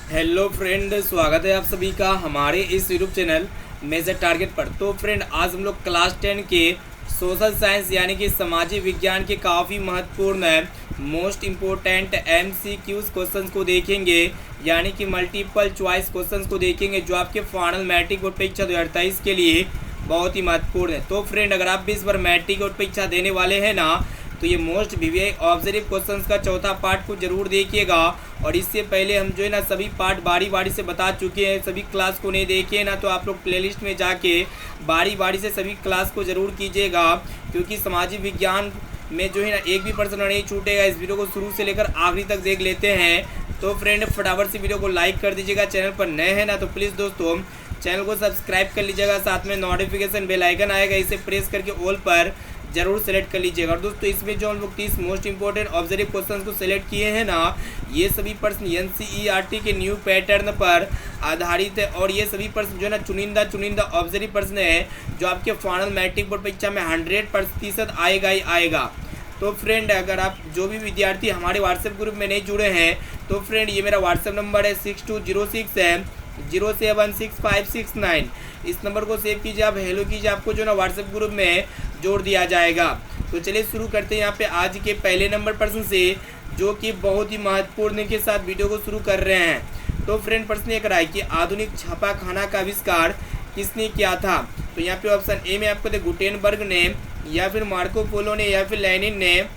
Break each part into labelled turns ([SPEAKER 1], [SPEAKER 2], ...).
[SPEAKER 1] Hello friend, स्वागत है आप सभी का हमारे इस यूट्यूब चैनल मेजर टारगेट पर। तो फ्रेंड, आज हम लोग क्लास 10 के सोशल साइंस यानी कि सामाजिक विज्ञान के काफ़ी महत्वपूर्ण मोस्ट इम्पोर्टेंट MCQs क्वेश्चंस को देखेंगे, यानी कि मल्टीपल चॉइस क्वेश्चंस को देखेंगे जो आपके फाइनल मैट्रिक बोर्ड परीक्षा 2023 के लिए बहुत ही महत्वपूर्ण है। तो फ्रेंड, अगर आप भी इस बार मैट्रिक बोर्ड परीक्षा देने वाले हैं ना, तो ये मोस्ट VVI ऑब्जर्व क्वेश्चंस का चौथा पार्ट को जरूर देखिएगा। और इससे पहले हम जो है ना सभी पार्ट बारी बारी से बता चुके हैं। सभी क्लास को नहीं देखे ना तो आप लोग प्लेलिस्ट में जाके बारी बारी से सभी क्लास को ज़रूर कीजिएगा, क्योंकि सामाजिक विज्ञान में जो है ना एक भी प्रश्न नहीं छूटेगा। इस वीडियो को शुरू से लेकर आखिरी तक देख लेते हैं। तो फ्रेंड, फटाफट से वीडियो को लाइक कर दीजिएगा। चैनल पर नए हैं ना तो प्लीज़ दोस्तों चैनल को सब्सक्राइब कर लीजिएगा। साथ में नोटिफिकेशन बेल आइकन आएगा, इसे प्रेस करके ऑल पर जरूर सेलेक्ट कर लीजिएगा। और दोस्तों, इसमें जो हम लोग 30 मोस्ट इंपॉर्टेंट ऑब्जर्व क्वेश्चंस को सेलेक्ट किए हैं ना, ये सभी प्रश्न NCERT के न्यू पैटर्न पर आधारित है। और ये सभी प्रश्न जो है ना चुनिंदा ऑब्जर्व प्रश्न है जो आपके फाइनल मैट्रिक बोर्ड परीक्षा में 100% आएगा ही आएगा। तो फ्रेंड, अगर आप जो भी विद्यार्थी हमारे व्हाट्सएप ग्रुप में नहीं जुड़े हैं तो फ्रेंड, ये मेरा व्हाट्सएप नंबर है 6206706569। इस नंबर को सेव कीजिए, आप हेलो कीजिए, आपको जो ना व्हाट्सएप ग्रुप में जोड़ दिया जाएगा। तो चलिए शुरू करते हैं यहाँ पे आज के पहले नंबर प्रश्न से, जो कि बहुत ही महत्वपूर्ण के साथ वीडियो को शुरू कर रहे हैं। तो फ्रेंड, प्रश्न एक रहा है कि आधुनिक छापाखाना का आविष्कार किसने किया था। तो यहाँ पे ऑप्शन ए में आपको गुटेनबर्ग ने, या फिर मार्को पोलो ने, या फिर लेनिन ने,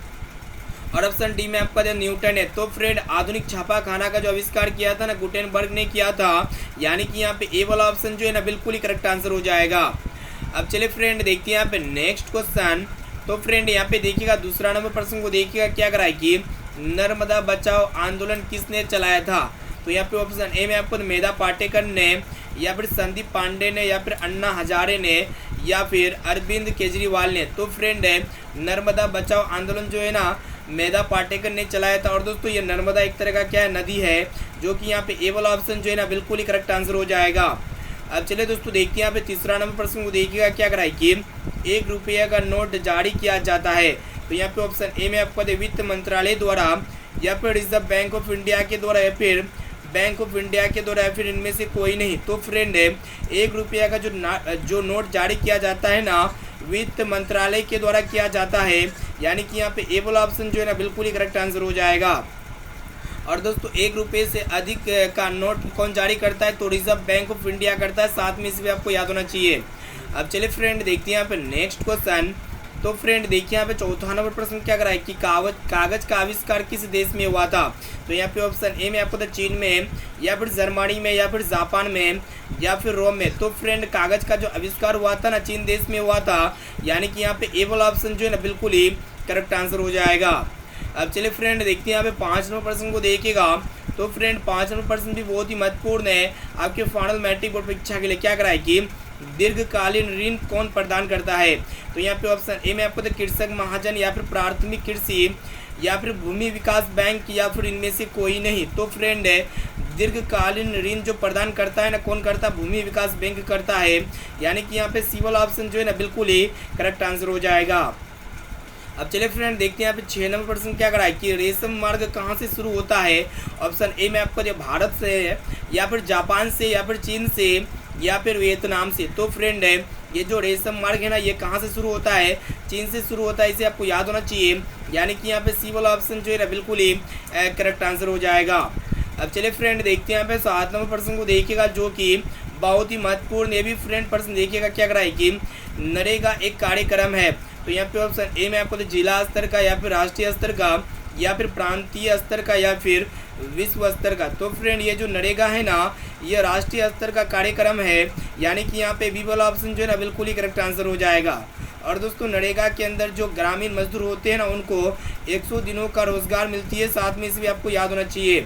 [SPEAKER 1] और ऑप्शन डी में आपका जो न्यूटन है। तो फ्रेंड, आधुनिक छापाखाना का जो आविष्कार किया था ना गुटेनबर्ग ने किया था, यानी कि यहाँ पे ए वाला ऑप्शन जो है ना बिल्कुल ही करेक्ट आंसर हो जाएगा। अब चलिए फ्रेंड, देखते हैं यहाँ पे नेक्स्ट क्वेश्चन। तो फ्रेंड, यहाँ पे देखिएगा दूसरा नंबर प्रश्न को देखिएगा क्या करा है कि नर्मदा बचाओ आंदोलन किसने चलाया था। तो यहाँ पे ऑप्शन ए में आपको मेधा पाटेकर ने, या फिर संदीप पांडे ने, या फिर अन्ना हजारे ने, या फिर अरविंद केजरीवाल ने। तो फ्रेंड, नर्मदा बचाओ आंदोलन जो है ना मेधा पाटेकर ने चलाया था। और दोस्तों, ये नर्मदा एक तरह का क्या है, नदी है, जो कि यहाँ पे ए वाला ऑप्शन जो है ना बिल्कुल ही करेक्ट आंसर हो जाएगा। अब चलिए दोस्तों, देखते हैं यहाँ पे तीसरा नंबर प्रश्न को देखिएगा क्या कराए कि 1 रुपये का नोट जारी किया जाता है। तो यहाँ पे ऑप्शन ए में आपको वित्त मंत्रालय द्वारा, या फिर रिजर्व बैंक ऑफ इंडिया के द्वारा, या फिर बैंक ऑफ इंडिया के द्वारा, या फिर इनमें से कोई नहीं। तो फ्रेंड, 1 रुपया का जो नोट जारी किया जाता है ना, वित्त मंत्रालय के द्वारा किया जाता है, यानी कि यहाँ पे ए वाला ऑप्शन जो है ना बिल्कुल ही करेक्ट आंसर हो जाएगा। और दोस्तों, 1 रुपये से अधिक का नोट कौन जारी करता है, तो रिजर्व बैंक ऑफ इंडिया करता है। साथ में इसे भी आपको याद होना चाहिए। अब चलिए फ्रेंड, देखते हैं यहाँ पे नेक्स्ट क्वेश्चन। तो फ्रेंड, देखिए यहाँ पे चौथा नंबर प्रश्न क्या करा है कि कागज का आविष्कार किस देश में हुआ था। तो यहाँ पे ऑप्शन ए में आपको चीन में, या फिर जर्मनी में, या फिर जापान में, या फिर रोम में। तो फ्रेंड, कागज का जो आविष्कार हुआ था ना चीन देश में हुआ था, यानी कि यहाँ पे ए वाला ऑप्शन जो है ना बिल्कुल ही करेक्ट आंसर हो जाएगा। अब चलिए फ्रेंड, देखते हैं यहाँ पे 5 नंबर प्रश्न को देखिएगा। तो फ्रेंड, 5 नंबर प्रश्न भी बहुत ही महत्वपूर्ण है आपके फाइनल मैट्रिक बोर्ड परीक्षा के लिए। क्या करा है कि दीर्घकालीन ऋण कौन प्रदान करता है। तो यहाँ पे ऑप्शन ए में आपको कृषक महाजन, या फिर प्राथमिक कृषि, या फिर भूमि विकास बैंक, या फिर इनमें से कोई नहीं। तो फ्रेंड, दीर्घकालीन ऋण जो प्रदान करता है ना, कौन करता है, भूमि विकास बैंक करता है, यानी कि यहाँ पे सी वाला ऑप्शन जो है ना बिल्कुल ही करेक्ट आंसर हो जाएगा। अब चलिए फ्रेंड, देखते हैं यहाँ पे 6 नंबर प्रश्न क्या करा है कि रेशम मार्ग कहाँ से शुरू होता है। ऑप्शन ए में आपको भारत से है, या फिर जापान से, या फिर चीन से, या फिर वियतनाम से। तो फ्रेंड, ये जो रेशम मार्ग है ना, ये कहाँ से शुरू होता है, चीन से शुरू होता है, इसे आपको याद होना चाहिए, यानी कि यहाँ पे सी वाला ऑप्शन जो है ना बिल्कुल ही करेक्ट आंसर हो जाएगा। अब चलिए फ्रेंड, देखते हैं यहाँ पे 7 नंबर प्रश्न को देखिएगा, जो कि बहुत ही महत्वपूर्ण। ये भी फ्रेंड प्रश्न देखिएगा क्या करा है कि नरेगा एक कार्यक्रम है। तो यहाँ पे ऑप्शन ए में आपको जिला स्तर का, या फिर राष्ट्रीय स्तर का, या फिर प्रांतीय स्तर का, या फिर विश्व स्तर का। तो फ्रेंड, ये जो नरेगा है ना, ये राष्ट्रीय स्तर का कार्यक्रम है, यानी कि यहाँ पे बी वाला ऑप्शन जो है ना बिल्कुल ही करेक्ट आंसर हो जाएगा। और दोस्तों, नरेगा के अंदर जो ग्रामीण मजदूर होते हैं ना, उनको 100 दिनों का रोजगार मिलती है। साथ में इसे भी आपको याद होना चाहिए।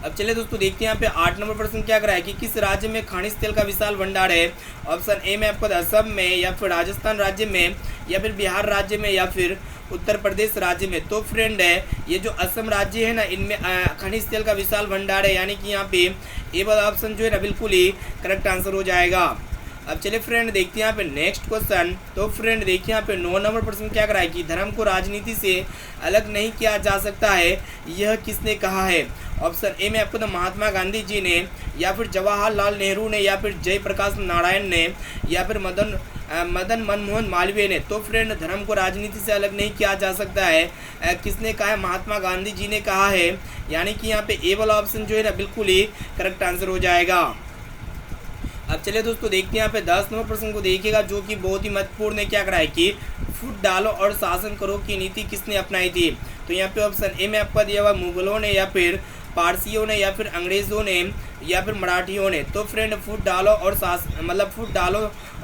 [SPEAKER 1] अब चलिए दोस्तों, देखते हैं यहाँ पे 8 नंबर प्रश्न क्या करा है कि किस राज्य में खनिज तेल का विशाल भंडार है। ऑप्शन ए में आपको असम में, या फिर राजस्थान राज्य में, या फिर बिहार राज्य में, या फिर उत्तर प्रदेश राज्य में। तो फ्रेंड, ये जो असम राज्य है ना, इनमें खनिज तेल का विशाल भंडार है, यानी कि यहाँ पे ए वाला ऑप्शन जो है ना बिल्कुल ही करेक्ट आंसर हो जाएगा। अब चलिए फ्रेंड देखते हैं यहाँ पे नेक्स्ट क्वेश्चन। तो फ्रेंड देखिए यहाँ पे 9 नंबर प्रश्न क्या कराए कि धर्म को राजनीति से अलग नहीं किया जा सकता है, यह किसने कहा है? ऑप्शन ए में आपको तो महात्मा गांधी जी ने, या फिर जवाहरलाल नेहरू ने, या फिर जयप्रकाश नारायण ने, या फिर मदन मनमोहन मालवीय ने। तो फ्रेंड धर्म को राजनीति से अलग नहीं किया जा सकता है, किसने कहा है? महात्मा गांधी जी ने कहा है। यानी कि यहाँ पे ए वाला ऑप्शन जो है ना बिल्कुल ही करेक्ट आंसर हो जाएगा। अब चलिए दोस्तों देखते हैं यहाँ पे 10 नंबर प्रश्न को देखिएगा, जो कि बहुत ही महत्वपूर्ण है। क्या कराए कि फूट डालो और शासन करो की नीति किसने अपनाई थी? तो यहाँ पे ऑप्शन ए में आपका दिया हुआ मुगलों ने, या फिर पारसियों ने, या फिर अंग्रेज़ों ने, या फिर मराठियों ने। तो फ्रेंड फूट डालो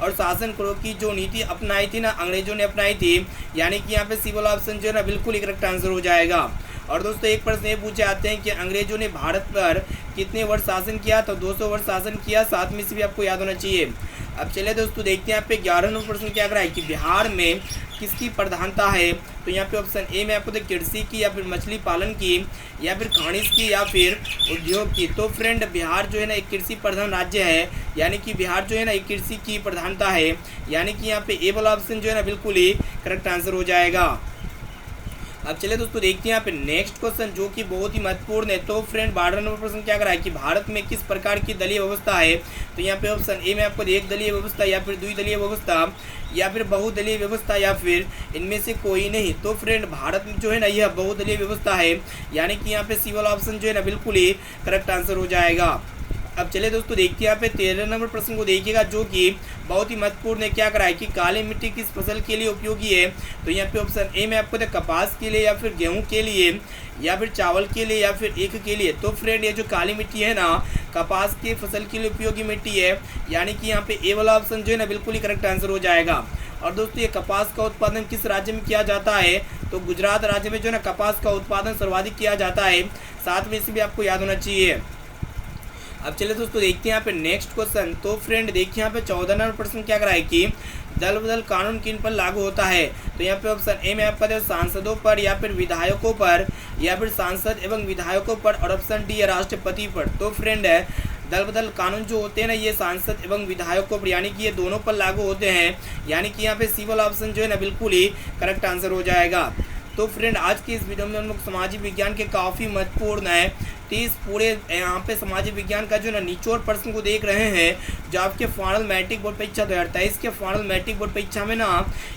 [SPEAKER 1] और शासन करो की जो नीति अपनाई थी ना, अंग्रेजों ने अपनाई थी। यानी कि यहाँ पे सी वाला ऑप्शन जो है ना बिल्कुल ही करेक्ट आंसर हो जाएगा। और दोस्तों एक प्रश्न ये पूछे आते हैं कि अंग्रेजों ने भारत पर कितने वर्ष शासन किया? तो 200 वर्ष शासन किया। 7 में से भी आपको याद होना चाहिए। अब चलिए दोस्तों देखते हैं यहाँ पे 11 नंबर प्रश्न क्या कराए कि बिहार में किसकी प्रधानता है? तो यहाँ पे ऑप्शन ए में आपको कृषि की, या फिर मछली पालन की, या फिर खनिज की, या फिर उद्योग की। तो फ्रेंड बिहार जो है ना एक कृषि प्रधान राज्य है। यानी कि बिहार जो है ना एक कृषि की प्रधानता है। यानी कि यहाँ पे ए वाला ऑप्शन जो है ना बिल्कुल ही करेक्ट आंसर हो जाएगा। अब चलिए दोस्तों देखते हैं यहाँ पे नेक्स्ट क्वेश्चन, जो कि बहुत ही महत्वपूर्ण है। तो फ्रेंड 12 नंबर प्रश्न क्या कराए कि भारत में किस प्रकार की दलीय व्यवस्था है? तो यहाँ पे ऑप्शन ए में आपको एक दलीय व्यवस्था, या फिर द्विदलीय व्यवस्था, या फिर बहुदलीय व्यवस्था, या फिर इनमें से कोई नहीं। तो फ्रेंड भारत में जो है ना यह बहुदलीय व्यवस्था है। यानी कि यहाँ पे सी वाला ऑप्शन जो है ना बिल्कुल ही करेक्ट आंसर हो जाएगा। अब चलिए दोस्तों देखिए यहाँ पे 13 नंबर प्रश्न को देखिएगा, जो कि बहुत ही महत्वपूर्ण है। क्या कराए कि काली मिट्टी किस फसल के लिए उपयोगी है? तो यहाँ पे ऑप्शन ए में आपको कपास के लिए, या फिर गेहूं के लिए, या फिर चावल के लिए, या फिर ईख के लिए। तो फ्रेंड ये जो काली मिट्टी है ना कपास की फसल के लिए उपयोगी मिट्टी है। यानी कि यहाँ पे ए वाला ऑप्शन जो है ना बिल्कुल ही करेक्ट आंसर हो जाएगा। और दोस्तों ये कपास का उत्पादन किस राज्य में किया जाता है? तो गुजरात राज्य में जो है ना कपास का उत्पादन सर्वाधिक किया जाता है। 7 में से भी आपको याद होना चाहिए। अब चलिए दोस्तों देखते हैं यहाँ पे नेक्स्ट क्वेश्चन। तो फ्रेंड देखिए यहाँ पे 14 नंबर प्रश्न क्या कराए कि दल बदल कानून किन पर लागू होता है? तो यहाँ पे ऑप्शन ए में आपका सांसदों पर, या फिर विधायकों पर, या फिर सांसद एवं विधायकों पर, और ऑप्शन डी है राष्ट्रपति पर। तो फ्रेंड है दल बदल कानून जो होते हैं ना ये सांसद एवं विधायकों पर, यानी कि ये दोनों पर लागू होते हैं। यानी कि यहाँ पे सी वाला ऑप्शन जो है ना बिल्कुल ही करेक्ट आंसर हो जाएगा। तो फ्रेंड आज की इस वीडियो में हम लोग सामाजिक विज्ञान के काफ़ी महत्वपूर्ण है 30 पूरे यहाँ पे सामाजिक विज्ञान का जो ना निचोड़ प्रश्न को देख रहे हैं, जो आपके फाइनल मैट्रिक बोर्ड परीक्षा 2023 के फाइनल मैट्रिक बोर्ड परीक्षा में ना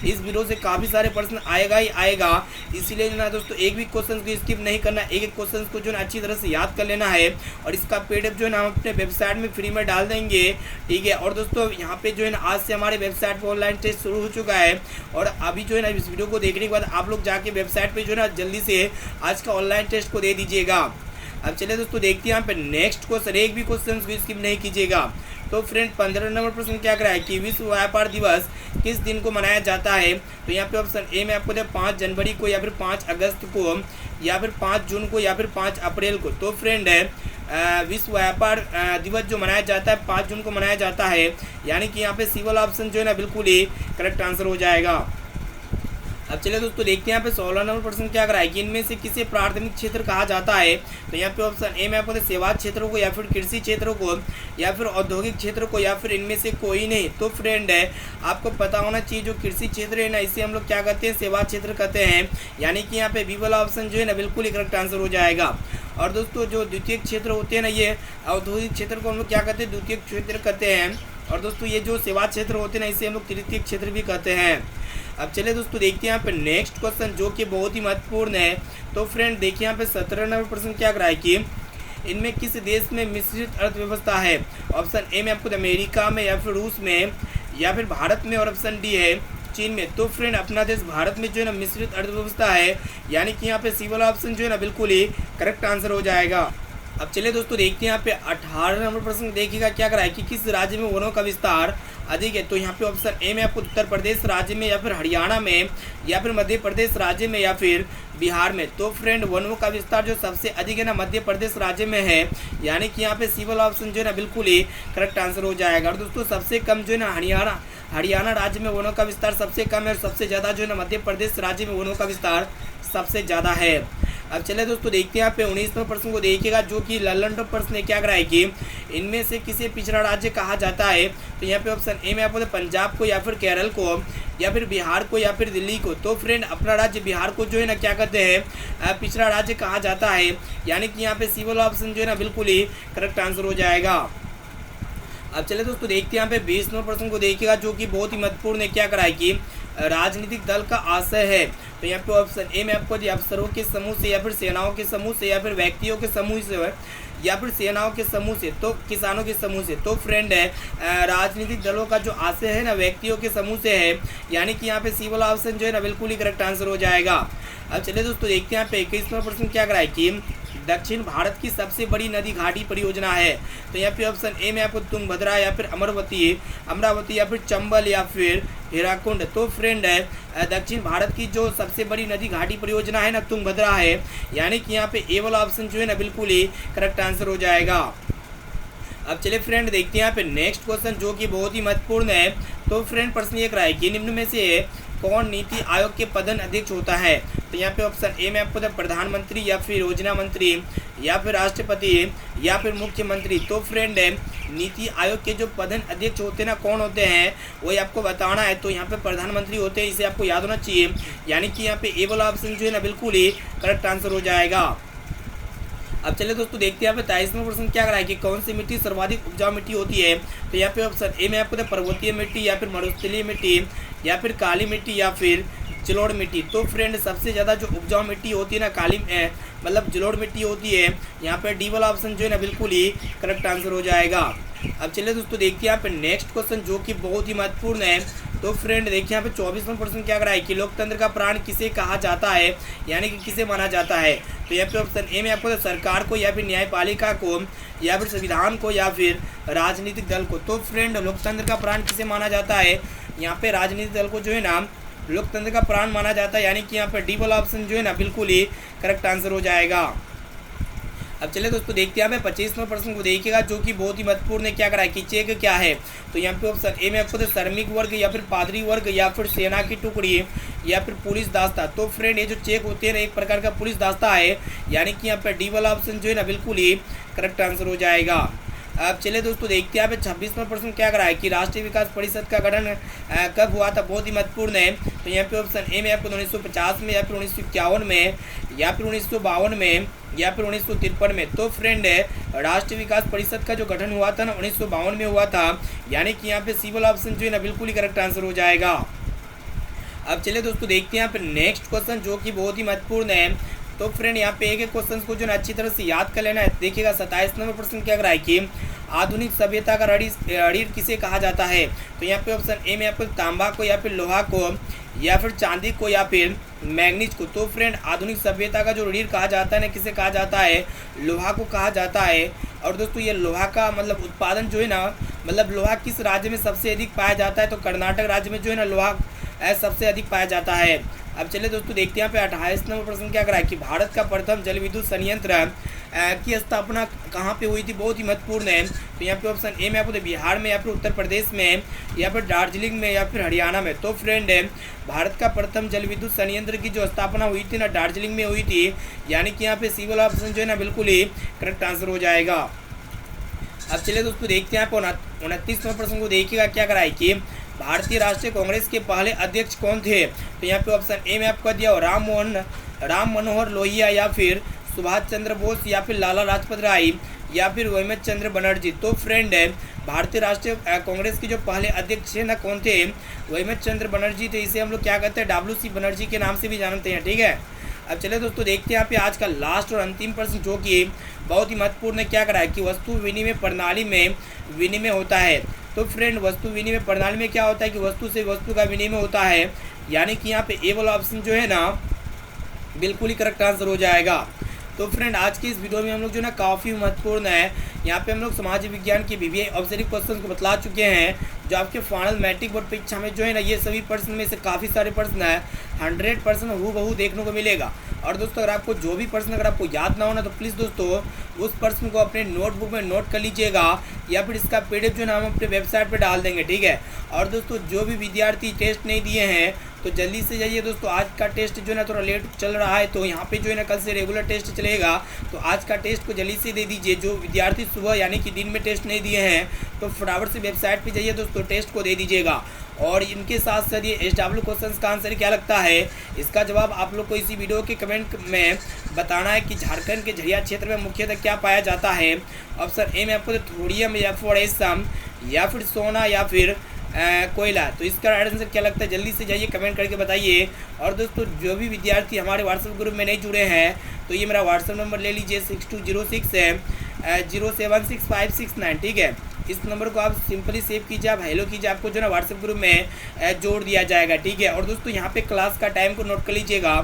[SPEAKER 1] इस वीडियो से काफ़ी सारे प्रश्न आएगा ही आएगा। इसीलिए जो ना दोस्तों एक भी क्वेश्चन को स्किप नहीं करना, एक एक क्वेश्चन को जो ना अच्छी तरह से याद कर लेना है। और इसका PDF जो है ना हम अपने वेबसाइट में फ्री में डाल देंगे, ठीक है। और दोस्तों यहाँ पे जो है ना आज से हमारे वेबसाइट पर ऑनलाइन टेस्ट शुरू हो चुका है। और अभी जो है ना इस वीडियो को देखने के बाद आप लोग जाके वेबसाइट पे जो है ना जल्दी से आज का ऑनलाइन टेस्ट को दे दीजिएगा। अब चलिए दोस्तों देखते हैं यहाँ पे नेक्स्ट क्वेश्चन, एक भी क्वेश्चन को स्किप नहीं कीजिएगा। तो फ्रेंड 15 नंबर प्रश्न क्या कराए कि विश्व व्यापार दिवस किस दिन को मनाया जाता है? तो यहाँ पे ऑप्शन ए में आपको 5 जनवरी को, या फिर 5 अगस्त को, या फिर 5 जून को, या फिर 5 अप्रैल को। तो फ्रेंड है विश्व व्यापार दिवस जो मनाया जाता है 5 जून को मनाया जाता है। यानी कि यहाँ पे सी वाला ऑप्शन जो है ना बिल्कुल ही करेक्ट आंसर हो जाएगा। अब चलिए दोस्तों देखते हैं यहाँ पे 16 नंबर प्रश्न क्या कराए कि इनमें से किसे प्राथमिक क्षेत्र कहा जाता है? तो यहाँ पे ऑप्शन ए में आपको सेवा क्षेत्रों को, या फिर कृषि क्षेत्रों को, या फिर औद्योगिक क्षेत्र को, या फिर इनमें से कोई नहीं। तो फ्रेंड है आपको पता होना चाहिए जो कृषि क्षेत्र है ना इसे हम लोग क्या कहते हैं? सेवा क्षेत्र कहते हैं। यानी कि यहाँ पे बी वाला ऑप्शन जो है ना बिल्कुल ही करेक्ट आंसर हो जाएगा। और दोस्तों जो द्वितीय क्षेत्र होते हैं ना ये औद्योगिक क्षेत्र को हम लोग क्या कहते हैं? द्वितीय क्षेत्र कहते हैं। और दोस्तों ये जो सेवा क्षेत्र होते हैं ना इसे हम लोग तृतीय क्षेत्र भी कहते हैं। अब चलिए दोस्तों देखते हैं यहाँ पे नेक्स्ट क्वेश्चन, जो कि बहुत ही महत्वपूर्ण है। तो फ्रेंड देखिए यहाँ पे 17 नंबर प्रश्न क्या कराए कि इनमें किस देश में मिश्रित अर्थव्यवस्था है? ऑप्शन ए में आपको अमेरिका में, या फिर रूस में, या फिर भारत में, और ऑप्शन डी है चीन में। तो फ्रेंड अपना देश भारत में जो है ना मिश्रित अर्थव्यवस्था है। यानी कि यहाँ पे सी वाला ऑप्शन जो है ना बिल्कुल ही करेक्ट आंसर हो जाएगा। अब चलिए दोस्तों देखते हैं यहाँ पे 18 नंबर प्रश्न देखिएगा क्या कराए कि किस राज्य में वनों का विस्तार अधिक है? तो यहाँ पे ऑप्शन ए में आपको उत्तर प्रदेश राज्य में, या फिर हरियाणा में, या फिर मध्य प्रदेश राज्य में, या फिर बिहार में। तो फ्रेंड वनों का विस्तार जो सबसे अधिक है ना मध्य प्रदेश राज्य में है। यानी कि यहाँ पे सी वाला ऑप्शन जो है ना बिल्कुल ही करेक्ट आंसर हो जाएगा। और दोस्तों सबसे कम जो है ना हरियाणा राज्य में वनों का विस्तार सबसे कम है, और सबसे ज़्यादा जो है ना मध्य प्रदेश राज्य में वनों का विस्तार सबसे ज़्यादा है। अब चले दोस्तों देखते हैं यहाँ पे 19वें प्रश्न को देखिएगा, जो कि लल्लनटॉप प्रश्न ने क्या कराया कि इनमें से किसे पिछड़ा राज्य कहा जाता है। तो यहाँ पे ऑप्शन ए में आपको पंजाब को या फिर केरल को या फिर बिहार को या फिर दिल्ली को। तो फ्रेंड अपना राज्य बिहार को जो है ना क्या कहते हैं, पिछड़ा राज्य कहा जाता है, यानी कि यहाँ पे सी वाला ऑप्शन जो है ना बिल्कुल ही करेक्ट आंसर हो जाएगा। अब चले दोस्तों देखते हैं यहाँ पे 20वें प्रश्न को देखिएगा, जो कि बहुत ही महत्वपूर्ण है, क्या कराए कि राजनीतिक दल का आशय है। तो यहाँ पे ऑप्शन ए में आपको अफसरों के समूह से या फिर सेनाओं के समूह से या फिर व्यक्तियों के समूह से या फिर सेनाओं के समूह से, तो किसानों के समूह से। तो फ्रेंड है राजनीतिक दलों का जो आशय है ना व्यक्तियों के समूह से है, यानी कि यहाँ पे सी वाला ऑप्शन जो है ना बिल्कुल ही करेक्ट आंसर हो जाएगा। अब चलिए दोस्तों देखते हैं यहाँ पे 21वां प्रश्न क्या कराए कि दक्षिण भारत की सबसे बड़ी नदी घाटी परियोजना है। तो यहाँ पे ऑप्शन ए में आपको तुंगभद्रा या फिर अमरावती या फिर चंबल या फिर हीराकुंड। तो फ्रेंड है दक्षिण भारत की जो सबसे बड़ी नदी घाटी परियोजना है ना तुंगभद्रा है, यानी कि यहाँ पे ए वाला ऑप्शन जो है ना बिल्कुल ही करेक्ट आंसर हो जाएगा। अब चलिए फ्रेंड देखते हैं यहाँ पे नेक्स्ट क्वेश्चन, जो कि बहुत ही महत्वपूर्ण है। तो फ्रेंड प्रश्न ये कराए कि निम्न में से कौन नीति आयोग के प्रधान अध्यक्ष होता है। तो यहाँ पे ऑप्शन ए में आपको प्रधानमंत्री या फिर योजना मंत्री या फिर राष्ट्रपति या फिर मुख्यमंत्री। तो फ्रेंड नीति आयोग के जो प्रधान अध्यक्ष होते हैं ना कौन होते हैं वही आपको बताना है। तो यहाँ पे प्रधानमंत्री होते हैं, इसे आपको याद होना चाहिए, यानी कि यहाँ पे ए वाला ऑप्शन जो है ना बिल्कुल ही करेक्ट आंसर हो जाएगा। अब चलिए दोस्तों देखते हैं यहाँ पे 23वां प्रश्न क्या कराए कि कौन सी मिट्टी सर्वाधिक उपजाऊ मिट्टी होती है। तो यहाँ पे ऑप्शन ए में आपको पर्वतीय मिट्टी या फिर मरुस्थलीय मिट्टी या फिर काली मिट्टी या फिर जलोढ़ मिट्टी। तो फ्रेंड सबसे ज़्यादा जो उपजाऊ मिट्टी होती है ना काली मतलब जलोढ़ मिट्टी होती है, यहाँ पे डी वाला ऑप्शन जो है ना बिल्कुल ही करेक्ट आंसर हो जाएगा। अब चलिए दोस्तों देखिए यहाँ पे नेक्स्ट क्वेश्चन, जो कि बहुत ही महत्वपूर्ण है। तो फ्रेंड देखिए यहाँ पे 24वां प्रश्न क्या कराए कि लोकतंत्र का प्राण किसे कहा जाता है, यानी कि किसे माना जाता है। तो यहाँ पे ऑप्शन ए में आपको सरकार को या फिर न्यायपालिका को या फिर संविधान को या फिर राजनीतिक दल को। तो फ्रेंड लोकतंत्र का प्राण किसे माना जाता है, यहाँ पे राजनीतिक दल को जो है ना लोकतंत्र का प्राण माना जाता है, यानी कि यहाँ पे डी वाला ऑप्शन जो है ना बिल्कुल ही करेक्ट आंसर हो जाएगा। अब चलिए दोस्तों देखते हैं यहाँ पे 25वां प्रश्न को देखिएगा, जो कि बहुत ही महत्वपूर्ण है, क्या कराए कि चेक क्या है। तो यहाँ पे ऑप्शन ए में आपको श्रमिक वर्ग या फिर पादरी वर्ग या फिर सेना की टुकड़ी या फिर पुलिस दास्ता। तो फ्रेंड ये जो चेक होते हैं ना एक प्रकार का पुलिस दास्ता है, यानी कि यहाँ पे डी वाला ऑप्शन जो है ना बिल्कुल ही करेक्ट आंसर हो जाएगा। अब चलिए दोस्तों देखते हैं यहाँ पे 26वां प्रश्न क्या कराए कि राष्ट्रीय विकास परिषद का गठन कब हुआ था, बहुत ही महत्वपूर्ण है। तो यहाँ पे ऑप्शन ए में आपको 1950 में या फिर 1951 में या फिर 1952 में या फिर 1953 में। तो फ्रेंड राष्ट्रीय विकास परिषद का जो गठन हुआ था ना 1952 में हुआ था, यानी कि यहाँ पे सी वाला ऑप्शन जो है ना बिल्कुल ही करेक्ट आंसर हो जाएगा। अब चलिए दोस्तों देखते हैं यहाँ पे नेक्स्ट क्वेश्चन, जो कि बहुत ही महत्वपूर्ण है। तो फ्रेंड यहाँ पे एक क्वेश्चन को जो ना अच्छी तरह से याद कर लेना है। देखिएगा 27 नंबर प्रश्न क्या कराए कि आधुनिक सभ्यता का रीढ़ किसे कहा जाता है। तो यहाँ पे ऑप्शन ए में आपको तांबा को या फिर लोहा को या फिर चांदी को या फिर मैग्नीज को। तो फ्रेंड आधुनिक सभ्यता का जो रीढ़ कहा जाता है ना किसे कहा जाता है, लोहा को कहा जाता है। और दोस्तों ये लोहा का मतलब उत्पादन जो है ना मतलब लोहा किस राज्य में सबसे अधिक पाया जाता है, तो कर्नाटक राज्य में जो है ना लोहा सबसे अधिक पाया जाता है। अब चलिए दोस्तों देखते हैं यहाँ पे 28 नंबर प्रश्न क्या कराए कि भारत का प्रथम जल विद्युत संयंत्र की स्थापना कहाँ पे हुई थी, बहुत ही महत्वपूर्ण है। तो यहाँ पे ऑप्शन ए में आपको बिहार में या फिर उत्तर प्रदेश में या फिर दार्जिलिंग में या फिर हरियाणा में। तो फ्रेंड भारत का प्रथम जल विद्युत संयंत्र की जो स्थापना हुई थी ना दार्जिलिंग में हुई थी, यानी कि यहाँ पे सी वाला ऑप्शन जो है ना बिल्कुल ही करेक्ट आंसर हो जाएगा। अब चलिए दोस्तों देखते हैं आप 29वें प्रश्न को देखिएगा क्या कराए कि भारतीय राष्ट्रीय कांग्रेस के पहले अध्यक्ष कौन थे। तो यहाँ पे ऑप्शन ए में आपको दिया राम मनोहर लोहिया या फिर सुभाष चंद्र बोस या फिर लाला लाजपत राय या फिर वहीमत चंद्र बनर्जी। तो फ्रेंड भारतीय राष्ट्रीय कांग्रेस के जो पहले अध्यक्ष है ना कौन थे, वहीमत चंद्र बनर्जी थे। इसे हम लोग क्या कहते हैं WC बनर्जी के नाम से भी जानते हैं, ठीक है। अब चलिए दोस्तों देखते हैं यहाँ पे आज का लास्ट और अंतिम प्रश्न, जो कि बहुत ही महत्वपूर्ण है, क्या कराए कि वस्तु विनिमय प्रणाली में विनिमय होता है। तो फ्रेंड वस्तु विनिमय प्रणाली में क्या होता है कि वस्तु से वस्तु का विनिमय होता है, यानी कि यहाँ पे ए वाला ऑप्शन जो है ना बिल्कुल ही करेक्ट आंसर हो जाएगा। तो फ्रेंड आज की इस वीडियो में हम लोग जो ना काफ़ी महत्वपूर्ण है, यहाँ पे हम लोग समाज विज्ञान के VVI औपचारिक क्वेश्चन को बतला चुके हैं। जो आपके फाइनल मैट्रिक बोर्ड परीक्षा में जो है ना ये सभी प्रश्न में से काफ़ी सारे प्रश्न है 100% हूबहू देखने को मिलेगा। और दोस्तों अगर आपको जो भी प्रश्न अगर आपको याद ना होना तो प्लीज़ दोस्तों उस प्रश्न को अपने नोटबुक में नोट कर लीजिएगा, या फिर इसका PDF जो है ना हम अपने वेबसाइट पर डाल देंगे, ठीक है। और दोस्तों जो भी विद्यार्थी टेस्ट नहीं दिए हैं तो जल्दी से जाइए दोस्तों, आज का टेस्ट जो है ना थोड़ा लेट चल रहा है, तो यहाँ पे जो है ना कल से रेगुलर टेस्ट चलेगा, तो आज का टेस्ट को जल्दी से दे दीजिए। जो विद्यार्थी सुबह यानी कि दिन में टेस्ट नहीं दिए हैं तो फटाफट से वेबसाइट पे जाइए दोस्तों, टेस्ट को दे दीजिएगा। और इनके साथ साथ ये SW क्वेश्चन का आंसर क्या लगता है, इसका जवाब आप लोग को इसी वीडियो के कमेंट में बताना है कि झारखंड के झरिया क्षेत्र में मुख्यतः क्या पाया जाता है। ऑप्शन ए में आपको थोड़ियम या फिर रेशम या फिर सोना या फिर कोयला, तो इसका राइट आंसर क्या लगता है जल्दी से जाइए कमेंट करके बताइए। और दोस्तों जो भी विद्यार्थी हमारे व्हाट्सएप ग्रुप में नहीं जुड़े हैं तो ये मेरा व्हाट्सएप नंबर ले लीजिए 6206 है 076569, ठीक है। इस नंबर को आप सिंपली सेव कीजिए, आप हेलो कीजिए, आपको जो ना व्हाट्सएप ग्रुप में जोड़ दिया जाएगा, ठीक है। और दोस्तों यहाँ पे क्लास का टाइम को नोट कर लीजिएगा,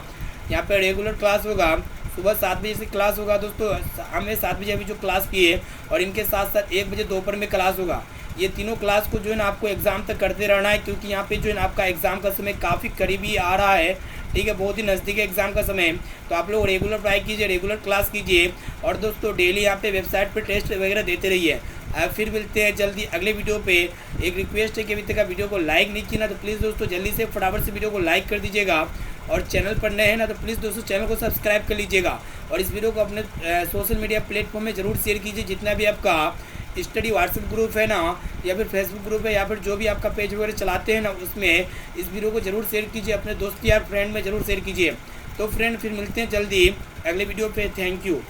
[SPEAKER 1] यहाँ पे रेगुलर क्लास होगा सुबह 7 बजे से क्लास होगा दोस्तों, हमने 7 बजे अभी जो क्लास की है, और इनके साथ साथ 1 बजे दोपहर में क्लास होगा। ये तीनों क्लास को जो है ना आपको एग्ज़ाम तक करते रहना है, क्योंकि यहाँ पे जो है ना आपका एग्ज़ाम का समय काफ़ी करीबी आ रहा है, ठीक है, बहुत ही नज़दीक है एग्ज़ाम का समय। तो आप लोग रेगुलर पढ़ाई कीजिए, रेगुलर क्लास कीजिए, और दोस्तों डेली यहाँ पे वेबसाइट पे टेस्ट वगैरह देते रहिए। फिर मिलते हैं जल्दी अगले वीडियो पे। एक रिक्वेस्ट है कि अभी तक वीडियो को लाइक नहीं किया ना तो प्लीज़ दोस्तों जल्दी से फटाफट से वीडियो को लाइक कर दीजिएगा, और चैनल पर नए हैं ना तो प्लीज़ दोस्तों चैनल को सब्सक्राइब कर लीजिएगा, और इस वीडियो को अपने सोशल मीडिया प्लेटफॉर्म में ज़रूर शेयर कीजिए। जितना भी आपका स्टडी व्हाट्सएप ग्रुप है ना, या फिर फेसबुक ग्रुप है, या फिर जो भी आपका पेज वगैरह चलाते हैं ना, उसमें इस वीडियो को ज़रूर शेयर कीजिए, अपने दोस्त या फ्रेंड में ज़रूर शेयर कीजिए। तो फ्रेंड फिर मिलते हैं जल्दी अगले वीडियो पे। Thank you.